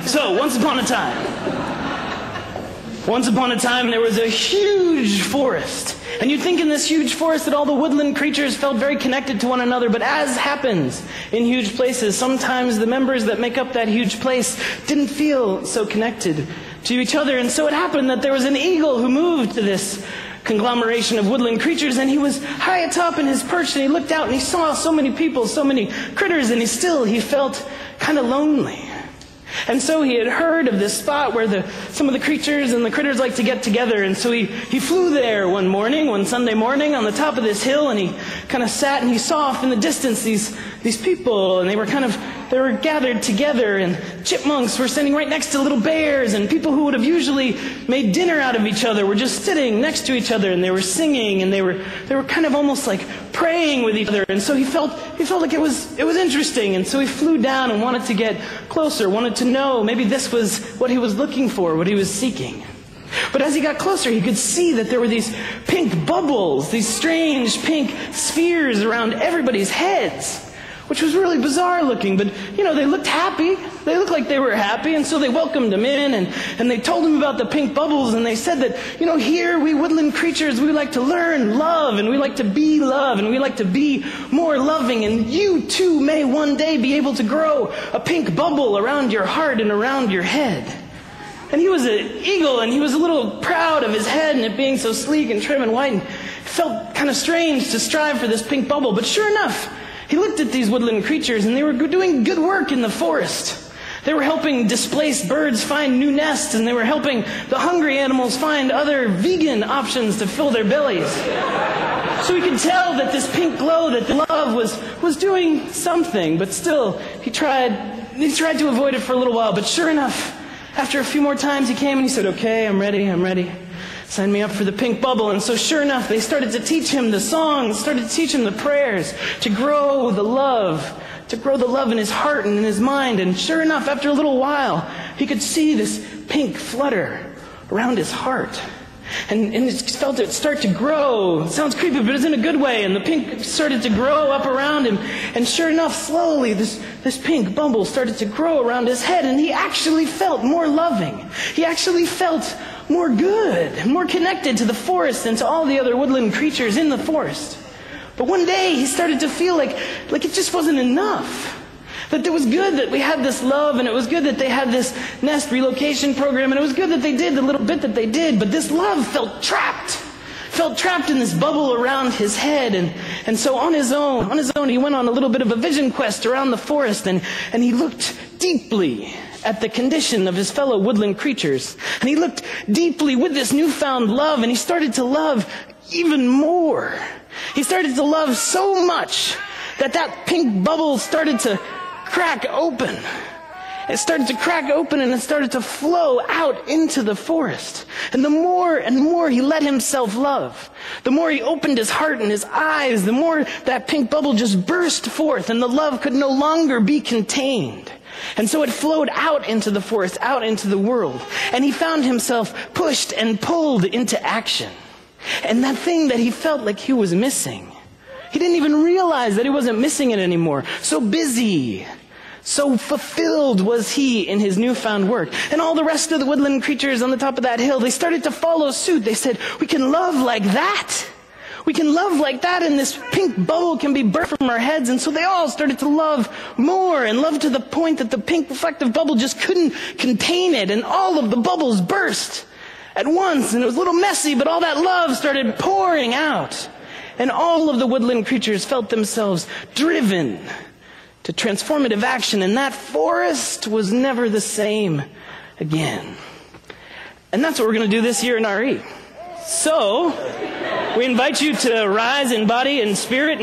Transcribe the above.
So, once upon a time, there was a huge forest. And you'd think in this huge forest that all the woodland creatures felt very connected to one another. But as happens in huge places, sometimes the members that make up that huge place didn't feel so connected to each other. And so it happened that there was an eagle who moved to this conglomeration of woodland creatures, and he was high atop in his perch, and he looked out and he saw so many people, so many critters, and he felt kind of lonely. And so he had heard of this spot where some of the creatures and the critters like to get together. And so he flew there one Sunday morning on the top of this hill, and he kind of sat and he saw off in the distance these people, and they were gathered together, and chipmunks were standing right next to little bears, and people who would have usually made dinner out of each other were just sitting next to each other, and they were singing, and they were kind of almost like praying with each other. And so he felt like it was interesting, and so he flew down and wanted to get closer, wanted to know maybe this was what he was looking for, what he was seeking. But as he got closer, he could see that there were these pink bubbles, these strange pink spheres around everybody's heads, which was really bizarre looking. But, they looked happy. They looked like they were happy, and so they welcomed him in, and they told him about the pink bubbles, and they said that, here, we woodland creatures, we like to learn love, and we like to be love, and we like to be more loving, and you too may one day be able to grow a pink bubble around your heart and around your head. And he was an eagle, and he was a little proud of his head and it being so sleek and trim and white, and it felt kind of strange to strive for this pink bubble. But sure enough, he looked at these woodland creatures, and they were doing good work in the forest. They were helping displaced birds find new nests, and they were helping the hungry animals find other vegan options to fill their bellies. So he could tell that this pink glow, that the love was doing something, but still, he tried to avoid it for a little while. But sure enough, after a few more times, he came and he said, "Okay, I'm ready. Sign me up for the pink bubble." And so sure enough, they started to teach him the songs, started to teach him the prayers, to grow the love in his heart and in his mind. And sure enough, after a little while, he could see this pink flutter around his heart. And he felt it start to grow. It sounds creepy, but it's in a good way. And the pink started to grow up around him. And sure enough, slowly, this pink bubble started to grow around his head. And he actually felt more loving. He actually felt more good, more connected to the forest and to all the other woodland creatures in the forest. But one day, he started to feel like it just wasn't enough. That it was good that we had this love, and it was good that they had this nest relocation program, and it was good that they did the little bit that they did, but this love felt trapped in this bubble around his head. And so on his own, he went on a little bit of a vision quest around the forest, and he looked deeply at the condition of his fellow woodland creatures. And he looked deeply with this newfound love, and he started to love even more. He started to love so much that pink bubble started to crack open. It started to crack open, and it started to flow out into the forest. And the more and more he let himself love, the more he opened his heart and his eyes, the more that pink bubble just burst forth, and the love could no longer be contained. And so it flowed out into the forest, out into the world. And he found himself pushed and pulled into action. And that thing that he felt like he was missing, he didn't even realize that he wasn't missing it anymore. So busy, so fulfilled was he in his newfound work. And all the rest of the woodland creatures on the top of that hill, they started to follow suit. They said, "We can love like that. We can love like that, and this pink bubble can be burst from our heads." And so they all started to love more, and love to the point that the pink reflective bubble just couldn't contain it, and all of the bubbles burst at once. And it was a little messy, but all that love started pouring out. And all of the woodland creatures felt themselves driven to transformative action, and that forest was never the same again. And that's what we're going to do this year in RE. So, we invite you to rise in body and spirit.